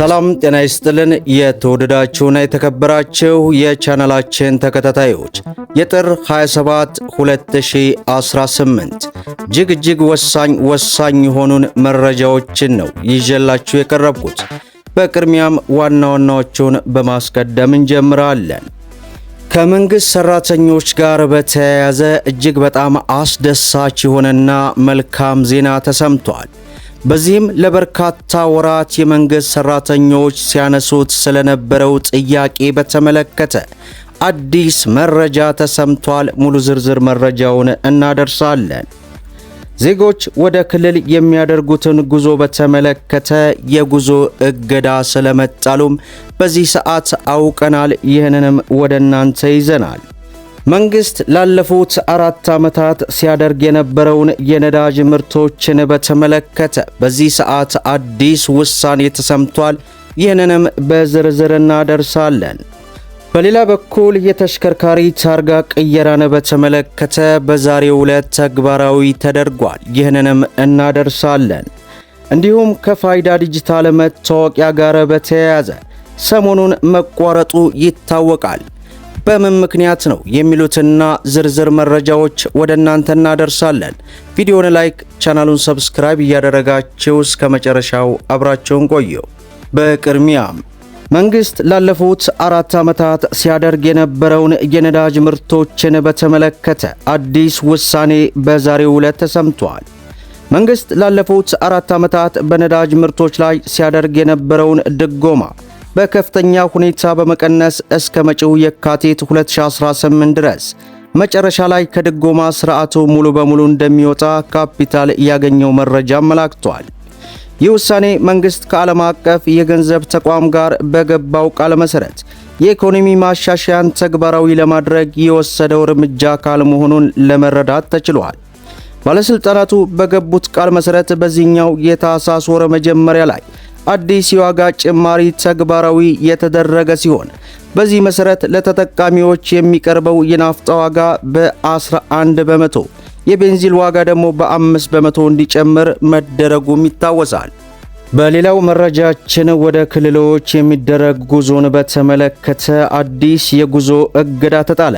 ሰላም ጤና ይስጥልን። የተወደዳችሁና የተከበራችሁ የቻናላችን ተከታታዮች የጥር 27 2018 እጅግ ወሳኝ የሆኑን መረጃዎችን ነው ይዤላችሁ የቀረብኩት። በቅድሚያም ዋና ዋናዎቹን በማስቀደም እንጀምራለን። ከመንግስት ሰራተኞች ጋር በተያያዘ እጅግ በጣም አስደሳች የሆነና መልካም ዜና ተሰምቷል። በዚህም ለበርካታ ወራት የመንግስት ሰራተኞች ሲያነሱት ስለነበረው ጥያቄ በተመለከተ አዲስ መረጃ ተሰምቷል። ሙሉ ዝርዝር መረጃውን እናደርሳለን። ዜጎች ወደ ክልል የሚያደርጉትን ጉዞ በተመለከተ የጉዞ እገዳ ስለመጣሉም በዚህ ሰዓት አውቀናል። ይህንንም ወደ እናንተ ይዘናል። መንግስት ላለፉት 4 ዓመታት ሲያደርግ የነበረውን የነዳጅ ምርቶችን በተመለከተ በዚህ ሰዓት አዲስ ውሳኔ ተሰምቷል። ይህንንም በዝርዝር እናደርሳለን። በሌላ በኩል የተሽከርካሪ ታርጋ ቅየራን በተመለከተ በዛሬው ዕለት ተግባራዊ ተደርጓል። ይህንንም እናደርሳለን። እንዲሁም ከፋይዳ ዲጂታል መታወቂያ ጋር በተያያዘ ሰሞኑን መቋረጡ ይታወቃል። በምን ምክንያት ነው የሚሉትና ዝርዝር መረጃዎች ወደ እናንተ እናደርሳለን። ቪዲዮውን ላይክ፣ ቻናሉን ሰብስክራይብ እያደረጋችሁ እስከ መጨረሻው አብራችሁን ቆዩ። በቅድሚያም መንግስት ላለፉት 4 ዓመታት ሲያደርግ የነበረውን የነዳጅ ምርቶችን በተመለከተ አዲስ ውሳኔ በዛሬው ዕለት ተሰምቷል። መንግስት ላለፉት 4 ዓመታት በነዳጅ ምርቶች ላይ ሲያደርግ የነበረውን ድጎማ በከፍተኛ ሁኔታ በመቀነስ እስከ መጪው የካቲት 2018 ድረስ መጨረሻ ላይ ከድጎማ ስርዓቱ ሙሉ በሙሉ እንደሚወጣ ካፒታል ያገኘው መረጃ አመላክቷል። ይህ ውሳኔ መንግስት ከዓለም አቀፍ የገንዘብ ተቋም ጋር በገባው ቃል መሰረት የኢኮኖሚ ማሻሻያን ተግባራዊ ለማድረግ የወሰደው እርምጃ አካል መሆኑን ለመረዳት ተችሏል። ባለስልጣናቱ በገቡት ቃል መሰረት በዚህኛው የታህሳስ ወር መጀመሪያ ላይ አዲስ የዋጋ ጭማሪ ተግባራዊ የተደረገ ሲሆን በዚህ መሰረት ለተጠቃሚዎች የሚቀርበው የናፍጣ ዋጋ በ11 በመቶ የቤንዚን ዋጋ ደግሞ በ5 በመቶ እንዲጨምር መደረጉም ይታወሳል። በሌላው መረጃችን ወደ ክልሎች የሚደረግ ጉዞን በተመለከተ አዲስ የጉዞ እገዳ ተጣለ።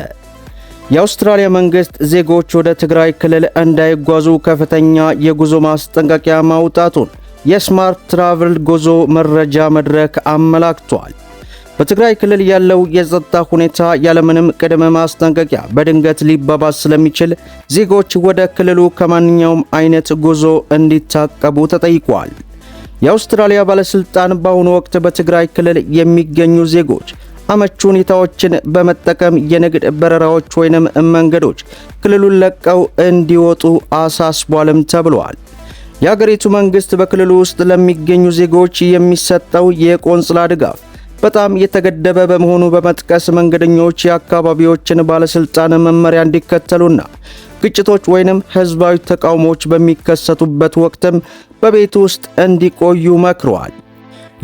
የአውስትራሊያ መንግስት ዜጎች ወደ ትግራይ ክልል እንዳይጓዙ ከፍተኛ የጉዞ ማስጠንቀቂያ ማውጣቱን የስማርት ትራቨል ጉዞ መረጃ መድረክ አመላክቷል። በትግራይ ክልል ያለው የጸጥታ ሁኔታ ያለምንም ቅድመ ማስጠንቀቂያ በድንገት ሊባባስ ስለሚችል ዜጎች ወደ ክልሉ ከማንኛውም አይነት ጉዞ እንዲታቀቡ ተጠይቋል። የአውስትራሊያ ባለስልጣን በአሁኑ ወቅት በትግራይ ክልል የሚገኙ ዜጎች አመቺ ሁኔታዎችን በመጠቀም የንግድ በረራዎች ወይንም መንገዶች ክልሉን ለቀው እንዲወጡ አሳስቧልም ተብሏል። የሀገሪቱ መንግስት በክልሉ ውስጥ ለሚገኙ ዜጎች የሚሰጠው የቆንጽላ ድጋፍ በጣም የተገደበ በመሆኑ በመጥቀስ መንገደኞች የአካባቢዎችን ባለስልጣን መመሪያ እንዲከተሉና ግጭቶች ወይንም ህዝባዊ ተቃውሞዎች በሚከሰቱበት ወቅትም በቤት ውስጥ እንዲቆዩ መክረዋል።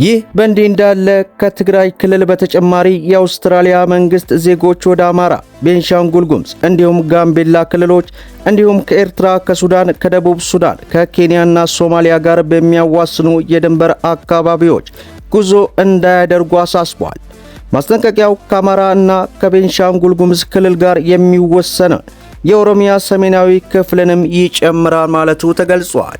ይህ በእንዲህ እንዳለ ከትግራይ ክልል በተጨማሪ የአውስትራሊያ መንግስት ዜጎች ወደ አማራ፣ ቤንሻንጉል ጉሙዝ እንዲሁም ጋምቤላ ክልሎች እንዲሁም ከኤርትራ፣ ከሱዳን፣ ከደቡብ ሱዳን፣ ከኬንያና ሶማሊያ ጋር በሚያዋስኑ የድንበር አካባቢዎች ጉዞ እንዳያደርጉ አሳስቧል። ማስጠንቀቂያው ከአማራ እና ከቤንሻንጉል ጉሙዝ ክልል ጋር የሚወሰነው የኦሮሚያ ሰሜናዊ ክፍልንም ይጨምራል ማለቱ ተገልጿል።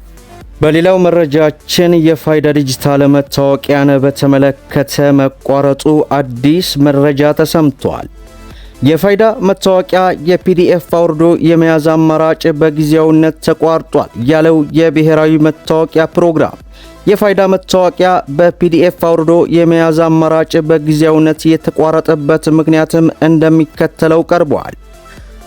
በሌላው መረጃችን የፋይዳ ዲጂታል መታወቂያን በተመለከተ መቋረጡ አዲስ መረጃ ተሰምቷል። የፋይዳ መታወቂያ የፒዲኤፍ አውርዶ የመያዝ አማራጭ በጊዜያዊነት ተቋርጧል ያለው የብሔራዊ መታወቂያ ፕሮግራም የፋይዳ መታወቂያ በፒዲኤፍ አውርዶ የመያዝ አማራጭ በጊዜያዊነት የተቋረጠበት ምክንያትም እንደሚከተለው ቀርቧል።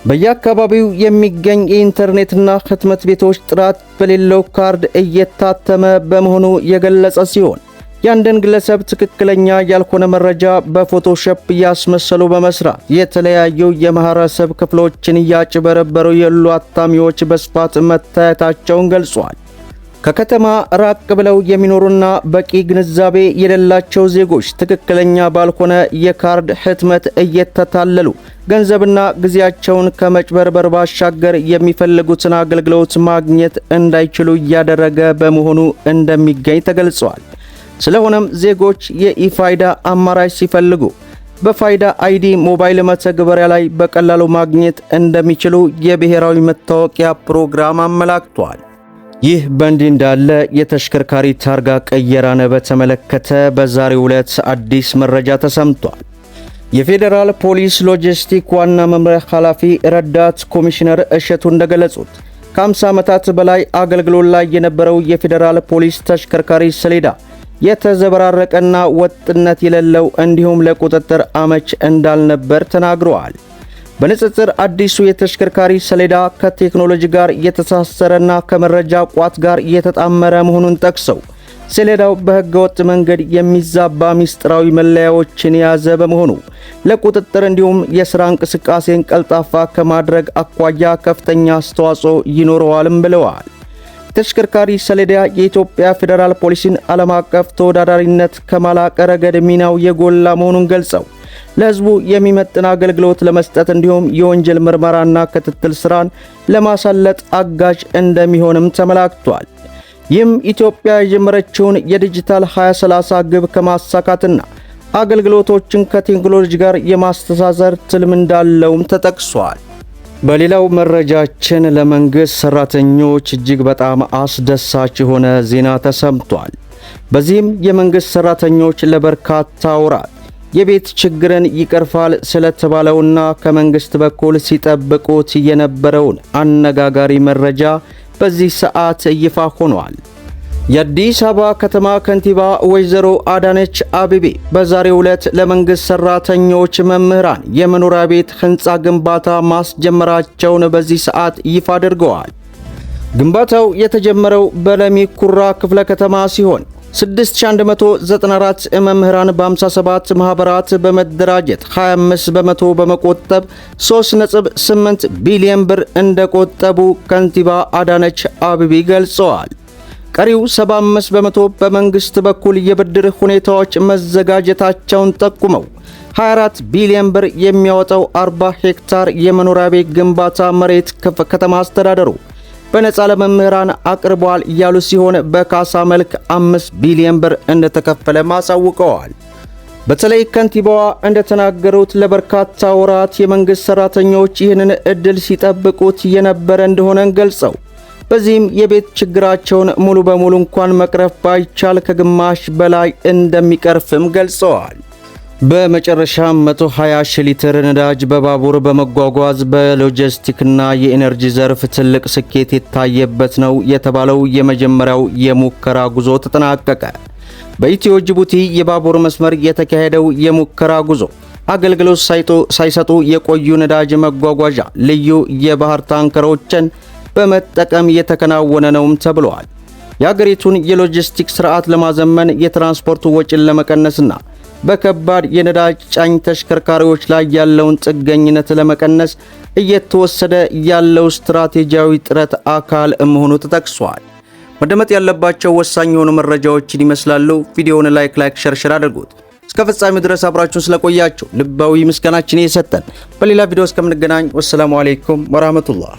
በየአካባቢው የሚገኝ የኢንተርኔትና ህትመት ቤቶች ጥራት በሌለው ካርድ እየታተመ በመሆኑ የገለጸ ሲሆን የአንድን ግለሰብ ትክክለኛ ያልሆነ መረጃ በፎቶሾፕ እያስመሰሉ በመስራት የተለያዩ የማህበረሰብ ክፍሎችን እያጭበረበሩ ያሉ አታሚዎች በስፋት መታየታቸውን ገልጿል። ከከተማ ራቅ ብለው የሚኖሩና በቂ ግንዛቤ የሌላቸው ዜጎች ትክክለኛ ባልሆነ የካርድ ህትመት እየተታለሉ ገንዘብና ጊዜያቸውን ከመጭበርበር ባሻገር የሚፈልጉትን አገልግሎት ማግኘት እንዳይችሉ እያደረገ በመሆኑ እንደሚገኝ ተገልጿል። ስለሆነም ዜጎች የኢፋይዳ አማራጭ ሲፈልጉ በፋይዳ አይዲ ሞባይል መተግበሪያ ላይ በቀላሉ ማግኘት እንደሚችሉ የብሔራዊ መታወቂያ ፕሮግራም አመላክቷል። ይህ በእንዲህ እንዳለ የተሽከርካሪ ታርጋ ቀየራን በተመለከተ በዛሬው ዕለት አዲስ መረጃ ተሰምቷል። የፌዴራል ፖሊስ ሎጂስቲክ ዋና መምሪያ ኃላፊ ረዳት ኮሚሽነር እሸቱ እንደገለጹት ከ50 ዓመታት በላይ አገልግሎት ላይ የነበረው የፌዴራል ፖሊስ ተሽከርካሪ ሰሌዳ የተዘበራረቀና ወጥነት የሌለው እንዲሁም ለቁጥጥር አመች እንዳልነበር ተናግረዋል። በንጽጽር አዲሱ የተሽከርካሪ ሰሌዳ ከቴክኖሎጂ ጋር የተሳሰረና ከመረጃ ቋት ጋር የተጣመረ መሆኑን ጠቅሰው ሰሌዳው በህገወጥ መንገድ የሚዛባ ሚስጥራዊ መለያዎችን የያዘ በመሆኑ ለቁጥጥር እንዲሁም የሥራ እንቅስቃሴን ቀልጣፋ ከማድረግ አኳያ ከፍተኛ አስተዋጽኦ ይኖረዋልም ብለዋል። ተሽከርካሪ ሰሌዳ የኢትዮጵያ ፌዴራል ፖሊስን ዓለም አቀፍ ተወዳዳሪነት ከማላቅ ረገድ ሚናው የጎላ መሆኑን ገልጸው ለህዝቡ የሚመጥን አገልግሎት ለመስጠት እንዲሁም የወንጀል ምርመራና ክትትል ስራን ለማሳለጥ አጋዥ እንደሚሆንም ተመላክቷል። ይህም ኢትዮጵያ የጀመረችውን የዲጂታል 2030 ግብ ከማሳካትና አገልግሎቶችን ከቴክኖሎጂ ጋር የማስተሳሰር ትልም እንዳለውም ተጠቅሷል። በሌላው መረጃችን ለመንግስት ሰራተኞች እጅግ በጣም አስደሳች የሆነ ዜና ተሰምቷል። በዚህም የመንግስት ሰራተኞች ለበርካታ ወራት የቤት ችግርን ይቀርፋል ስለተባለውና ከመንግስት በኩል ሲጠብቁት የነበረውን አነጋጋሪ መረጃ በዚህ ሰዓት ይፋ ሆኗል። የአዲስ አበባ ከተማ ከንቲባ ወይዘሮ አዳነች አቤቤ በዛሬው ዕለት ለመንግስት ሰራተኞች መምህራን የመኖሪያ ቤት ህንፃ ግንባታ ማስጀመራቸውን በዚህ ሰዓት ይፋ አድርገዋል። ግንባታው የተጀመረው በለሚ ኩራ ክፍለ ከተማ ሲሆን 6194 መምህራን በ57 ማህበራት በመደራጀት 25 በመቶ በመቆጠብ 3.8 ቢሊዮን ብር እንደቆጠቡ ከንቲባ አዳነች አቤቤ ገልጸዋል። ቀሪው 75 በመቶ በመንግስት በኩል የብድር ሁኔታዎች መዘጋጀታቸውን ጠቁመው 24 ቢሊዮን ብር የሚያወጣው 40 ሄክታር የመኖሪያ ቤት ግንባታ መሬት ከተማ አስተዳደሩ በነፃ ለመምህራን አቅርቧል ያሉ ሲሆን በካሳ መልክ 5 ቢሊዮን ብር እንደተከፈለ ማሳውቀዋል። በተለይ ከንቲባዋ እንደተናገሩት ለበርካታ ወራት የመንግስት ሰራተኞች ይህንን እድል ሲጠብቁት የነበረ እንደሆነ ገልጸው በዚህም የቤት ችግራቸውን ሙሉ በሙሉ እንኳን መቅረፍ ባይቻል ከግማሽ በላይ እንደሚቀርፍም ገልጸዋል። በመጨረሻም 120 ሺህ ሊትር ነዳጅ በባቡር በመጓጓዝ በሎጂስቲክና የኢነርጂ ዘርፍ ትልቅ ስኬት የታየበት ነው የተባለው የመጀመሪያው የሙከራ ጉዞ ተጠናቀቀ። በኢትዮ ጅቡቲ የባቡር መስመር የተካሄደው የሙከራ ጉዞ አገልግሎት ሳይሰጡ የቆዩ ነዳጅ መጓጓዣ ልዩ የባህር ታንከሮችን በመጠቀም የተከናወነ ነውም ተብሏል። የአገሪቱን የሎጂስቲክ ስርዓት ለማዘመን የትራንስፖርት ወጪን ለመቀነስና በከባድ የነዳጅ ጫኝ ተሽከርካሪዎች ላይ ያለውን ጥገኝነት ለመቀነስ እየተወሰደ ያለው ስትራቴጂያዊ ጥረት አካል መሆኑ ተጠቅሷል። መደመጥ ያለባቸው ወሳኝ የሆኑ መረጃዎችን ይመስላሉ። ቪዲዮውን ላይክ ሸር አድርጉት። እስከ ፍጻሜው ድረስ አብራችሁን ስለቆያችሁ ልባዊ ምስጋናችን እየሰጠን በሌላ ቪዲዮ እስከምንገናኝ ወሰላሙ አለይኩም ወራህመቱላህ